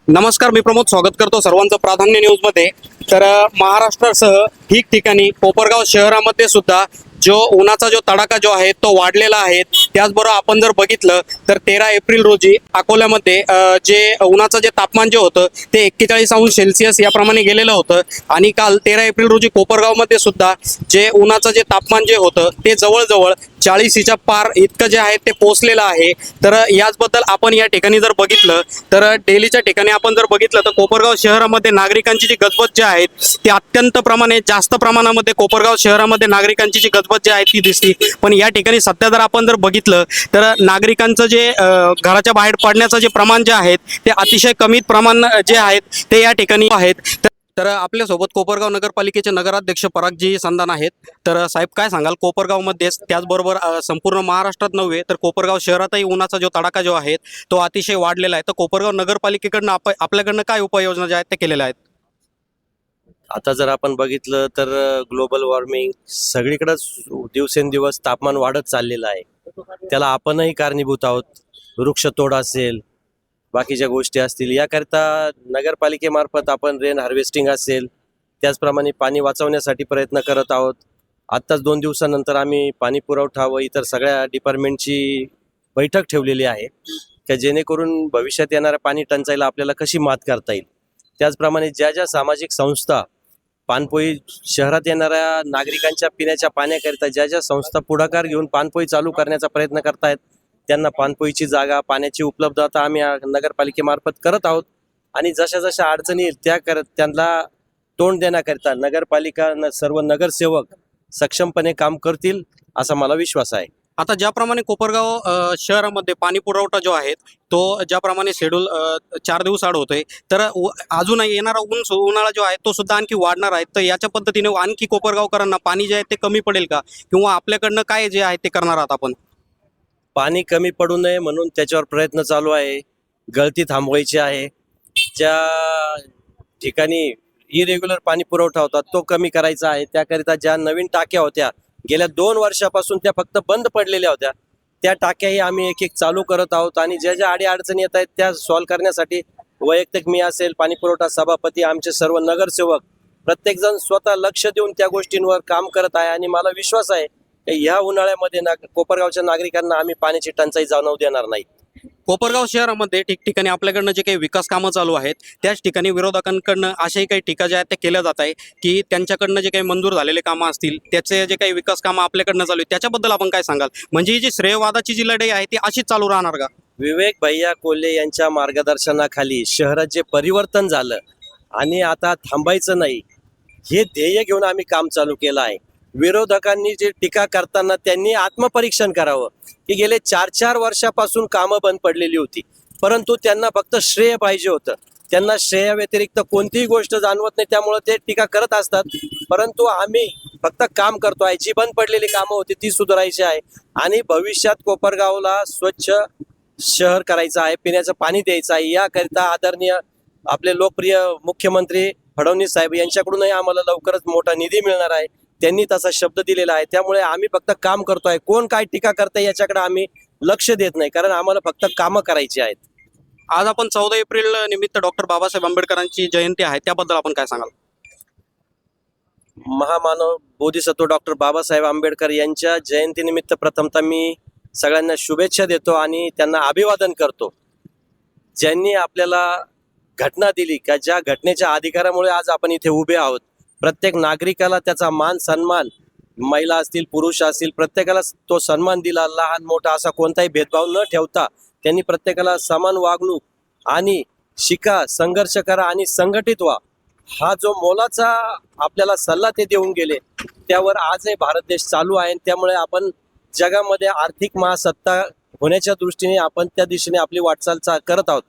नमस्कार, मी प्रमोद स्वागत करतो सर्वांचं प्राधान्य न्यूज मध्ये। तर महाराष्ट्रासह ठिकठिकाणी कोपरगाव शहरामध्ये सुद्धा जो उन्हाचा जो तडाखा जो आहे तो वाढलेला आहे। त्याचबरोबर आपण जर बघितलं तर 13 एप्रिल रोजी अकोल्यामध्ये जे उन्हाचं जे तापमान जे होतं ते 41°C याप्रमाणे गेलेलं होतं आणि काल 13 एप्रिल रोजी कोपरगावमध्ये सुद्धा जे उन्हाचं जे तापमान जे होतं ते जवळजवळ 40च्या पार इतकं जे आहे ते पोहोचलेलं आहे। तर याचबद्दल आपण या ठिकाणी जर बघितलं तर डेलीच्या ठिकाणी आपण जर बघितलं तर कोपरगाव शहरामध्ये नागरिकांची जी गजबज जी आहे ती अत्यंत जास्त प्रमाणामध्ये कोपरगाव शहरामध्ये नागरिकांची जी गजबज जी आहे ती दिसते। पण या ठिकाणी सध्या जर आपण जर बघितलं तर नागरिकांचं जे घराच्या बाहेर पडण्याचं जे प्रमाण जे आहे ते अतिशय कमी प्रमाण जे आहेत ते या ठिकाणी आहेत। तर आपल्यासोबत कोपरगाव नगरपालिकेचे नगराध्यक्ष परागजी संधान आहेत। तर साहेब, काय सांगाल, कोपरगावमध्येच त्याचबरोबर संपूर्ण महाराष्ट्रात नव्हे तर कोपरगाव शहरातही उन्हाचा जो तडाखा जो आहे तो अतिशय वाढलेला आहे। तर कोपरगाव नगरपालिकेकडनं आपल्याकडनं काय उपाययोजना ज्या आहेत त्या केलेल्या आहेत? आता जर आपण बघितलं तर ग्लोबल वॉर्मिंग सगळीकडेच दिवसेंदिवस तापमान वाढत चाललेलं आहे। त्याला आपणही कारणीभूत आहोत। वृक्षतोड असेल, बाकीच्या गोष्टी असतील, याकरिता नगरपालिकेमार्फत आपण रेन हार्वेस्टिंग असेल, त्याचप्रमाणे पाणी वाचवण्यासाठी प्रयत्न करत आहोत। आत्ताच 2 दिवसानंतर आम्ही पाणी पुरवठा व इतर सगळ्या डिपार्टमेंटची बैठक ठेवलेली आहे की जेणेकरून भविष्यात येणाऱ्या पाणी टंचाईला आपल्याला कशी मात करता येईल। त्याचप्रमाणे ज्या ज्या सामाजिक संस्था पाणपोई शहरात येणाऱ्या नागरिकांच्या पिण्याच्या पाण्याकरिता ज्या ज्या संस्था पुढाकार घेऊन पाणपोई चालू करण्याचा प्रयत्न करतायत त्यांना पाणपोईची जागा, पाण्याची उपलब्धता आम्ही नगरपालिकेमार्फत करत आहोत आणि जशा जशा अडचणी येईल त्यांना तोंड देण्याकरिता नगरपालिका सर्व नगरसेवक सक्षमपणे काम करतील असा मला विश्वास आहे। आता ज्याप्रमाणे कोपरगाव शहरामध्ये पाणी पुरवठा जो आहे तो ज्याप्रमाणे शेड्यूल 4 दिवस आड होतोय, तर अजून येणारा उन्हाळा जो आहे तो सुद्धा आणखी वाढणार आहे। तर याच्या पद्धतीने आणखी कोपरगावकरांना पाणी जे आहे ते कमी पडेल का, किंवा आपल्याकडनं काय जे आहे ते करणार आहात आपण? पाणी कमी पडू नये म्हणून त्याच्यावर प्रयत्न चालू आहे। गळती थांबवायची आहे। ज्या ठिकाणी इरेग्युलर पाणी पुरवठा होता तो कमी करायचा आहे। त्याकरिता ज्या नवीन टाक्या होत्या गेल्या 2 वर्षापासून त्या फक्त बंद पडलेल्या होत्या, त्या टाक्याही आम्ही एक एक चालू करत आहोत आणि ज्या ज्या अडचणी येत आहेत त्या सॉल्व्ह करण्यासाठी वैयक्तिक मी असेल, पाणी पुरवठा सभापती, आमचे सर्व नगरसेवक प्रत्येकजण स्वतः लक्ष देऊन त्या गोष्टींवर काम करत आहे आणि मला विश्वास आहे की ह्या उन्हाळ्यामध्ये कोपरगावच्या नागरिकांना आम्ही पाण्याची टंचाई जाणवू देणार नाही। कोपरगाव शहरामध्ये ठिकठिकाणी आपल्याकडनं जे काही विकास कामं चालू आहेत त्याच ठिकाणी विरोधकांकडनं अशाही काही टीका ज्या आहेत त्या केल्या जात आहे की त्यांच्याकडनं जे काही मंजूर झालेले कामं असतील त्याचे जे काही विकास कामं आपल्याकडनं चालू आहेत त्याच्याबद्दल आपण काय सांगाल? म्हणजे ही जी श्रेयवादाची जी लढाई आहे ती अशीच चालू राहणार का? विवेक भैया कोल्हे यांच्या मार्गदर्शनाखाली शहरात जे परिवर्तन झालं आणि आता थांबायचं नाही हे ध्येय घेऊन आम्ही काम चालू केलं आहे। विरोधकांनी जे टीका करताना त्यांनी आत्मपरीक्षण करावं की गेले 4-4 वर्षापासून कामं बंद पडलेली होती, परंतु त्यांना फक्त श्रेय पाहिजे होतं। त्यांना श्रेया व्यतिरिक्त कोणतीही गोष्ट जाणवत नाही, त्यामुळे ते टीका करत असतात। परंतु आम्ही फक्त काम करतो आहे। जी बंद पडलेली कामं होती ती सुधारायची आहे आणि भविष्यात कोपरगावला स्वच्छ शहर करायचं आहे, पिण्याचं पाणी द्यायचं आहे। याकरिता आदरणीय आपले लोकप्रिय मुख्यमंत्री फडणवीस साहेब यांच्याकडूनही आम्हाला लवकरच मोठा निधी मिळणार आहे। त्यांनी तसा शब्द दिलेला आहे, त्यामुळे आम्ही फक्त काम करतोय। कोण काय टीका करताय याच्याकडे आम्ही लक्ष देत नाही, कारण आम्हाला फक्त कामं करायची आहेत। आज आपण 14 एप्रिल निमित्त डॉक्टर बाबासाहेब आंबेडकरांची जयंती आहे, त्याबद्दल आपण काय सांगाल? महामानव बोधिसत्व डॉक्टर बाबासाहेब आंबेडकर यांच्या जयंतीनिमित्त प्रथमतः मी सगळ्यांना शुभेच्छा देतो आणि त्यांना अभिवादन करतो। ज्यांनी आपल्याला घटना दिली का ज्या घटनेच्या अधिकारामुळे आज आपण इथे उभे आहोत, प्रत्येक नागरिकाला त्याचा मान सन्मान, महिला असतील पुरुष असतील प्रत्येकाला तो सन्मान दिला। लहान मोठा असा कोणताही भेदभाव न ठेवता त्यांनी प्रत्येकाला समान वागणूक आणि शिका, संघर्ष करा आणि संघटित व्हा हा जो मोलाचा आपल्याला सल्ला ते देऊन गेले, त्यावर आजही भारत देश चालू आहे। त्यामुळे आपण जगामध्ये आर्थिक महासत्ता होण्याच्या दृष्टीने आपण त्या दिशेने आपली वाटचाल करत आहोत।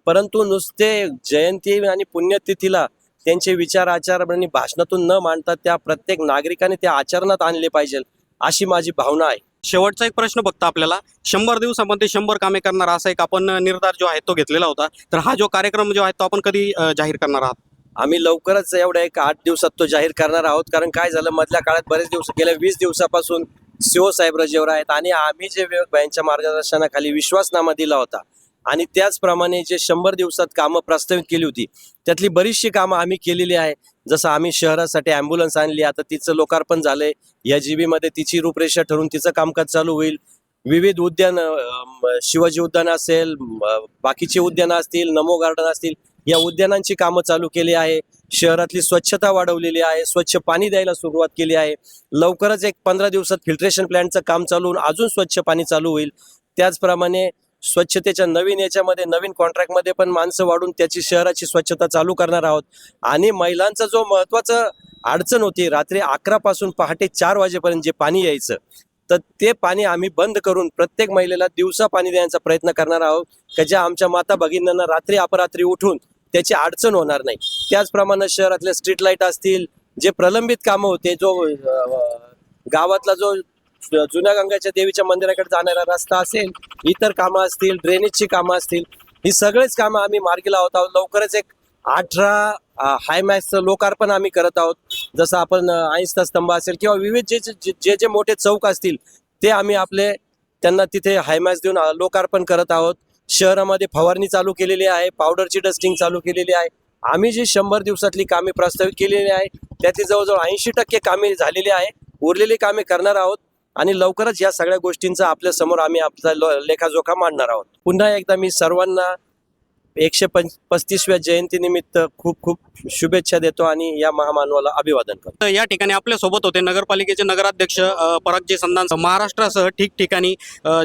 परंतु नुसते जयंती आणि पुण्यतिथीला त्यांचे विचार आचार आणि भाषणातून न मांडता त्या प्रत्येक नागरिकाने त्या आचरणात आणले पाहिजे अशी माझी भावना आहे। शेवटचा एक प्रश्न बघता आपल्याला 100 दिवसामध्ये 100 कामे करणार असा एक आपण निर्धार जो आहे तो घेतलेला होता, तर हा जो कार्यक्रम जो आहे तो आपण कधी जाहीर करणार आहात? आम्ही लवकरच एवढ्या 8 दिवसात तो जाहीर करणार आहोत, कारण काय झालं मधल्या काळात बरेच दिवस गेल्या 20 दिवसापासून सीओ साहेब रजेवर आहेत आणि आम्ही जे विवेक भाईंच्या मार्गदर्शनाखाली विश्वासनामा दिला होता आणि त्याचप्रमाणे जे 100 दिवसात कामं प्रस्तावित केली होती त्यातली बरीचशी कामं आम्ही केलेली आहे. जसं आम्ही शहरासाठी ॲम्ब्युलन्स आणली, आता तिचं लोकार्पण झालंय. या GB मध्ये तिची रूपरेषा ठरून तिचं कामकाज चालू होईल. विविध उद्यान, शिवाजी उद्यान असेल, बाकीचे उद्यानं असतील, नमो गार्डन असतील, या उद्यानांची कामं चालू केली आहे. शहरातली स्वच्छता वाढवलेली आहे, स्वच्छ पाणी द्यायला सुरुवात केली आहे. लवकरच एक 15 दिवसात फिल्ट्रेशन प्लॅन्टचं काम चालू होऊन अजून स्वच्छ पाणी चालू होईल. त्याचप्रमाणे स्वच्छतेच्या नवीन याच्यामध्ये नवीन कॉन्ट्रॅक्टमध्ये पण माणसं वाढून त्याची शहराची स्वच्छता चालू करणार आहोत. आणि महिलांचा जो महत्त्वाचं अडचण होती, रात्री 11 पासून पहाटे 4 वाजेपर्यंत जे पाणी यायचं, तर ते पाणी आम्ही बंद करून प्रत्येक महिलेला दिवसा पाणी देण्याचा प्रयत्न करणार आहोत, की ज्या आमच्या माता भगिनींना रात्री अपरात्री उठून त्याची अडचण होणार नाही. त्याचप्रमाणे शहरातले स्ट्रीट लाईट असतील, जे प्रलंबित कामं होते, जो गावातला जो जुन्या गंगाच्या देवीच्या मंदिराकडे जाणारा रस्ता असेल, इतर कामं असतील, ड्रेनेजची कामं असतील, ही सगळेच कामं आम्ही मार्गी लावत आहोत. लवकरच एक 18 हायमॅक्सचं लोकार्पण आम्ही करत आहोत. जसं आपण ऐंसता स्तंभ असेल किंवा विविध जे जे मोठे चौक असतील ते आम्ही आपले त्यांना तिथे हायमॅक्स देऊन लोकार्पण करत आहोत. शहरामध्ये फवारणी चालू केलेली आहे, पावडरची डस्टिंग चालू केलेली आहे. आम्ही जी 100 दिवसातली कामे प्रस्तावित केलेली आहे त्यातली जवळजवळ 80% कामे झालेली आहे. उरलेली कामे करणार आहोत आणि लवकरच या सगळ्या गोष्टींचा आपल्या समोर आम्ही आपला लेखाजोखा मांडणार आहोत. पुन्हा एकदा मी सर्वांना 135व्या जयंतीनिमित्त खूप खूप शुभेच्छा देतो आणि या महामानवाला अभिवादन करतो. तर या ठिकाणी आपल्या सोबत होते नगरपालिकेचे नगराध्यक्ष परागजी संधान. महाराष्ट्रासह ठिकठिकाणी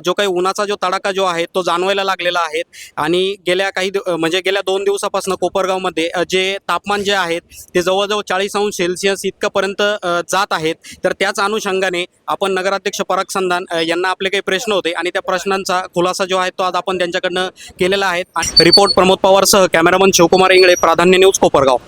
जो काही उन्हाचा जो तडाखा जो आहे तो जाणवायला लागलेला आहे आणि गेल्या गेल्या 2 दिवसापासून कोपरगावमध्ये जे तापमान जे आहेत ते जवळजवळ 40°C इतकंपर्यंत जात आहेत. तर त्याच अनुषंगाने आपण नगराध्यक्ष पराग संधान यांना आपले काही प्रश्न होते आणि त्या प्रश्नांचा खुलासा जो आहे तो आज आपण त्यांच्याकडनं केलेला आहे. रिपोर्ट प्रमोद पवारसह कॅमेरामन शिवकुमार इंगळे, प्राधान्य न्यूज, कोपरगाव.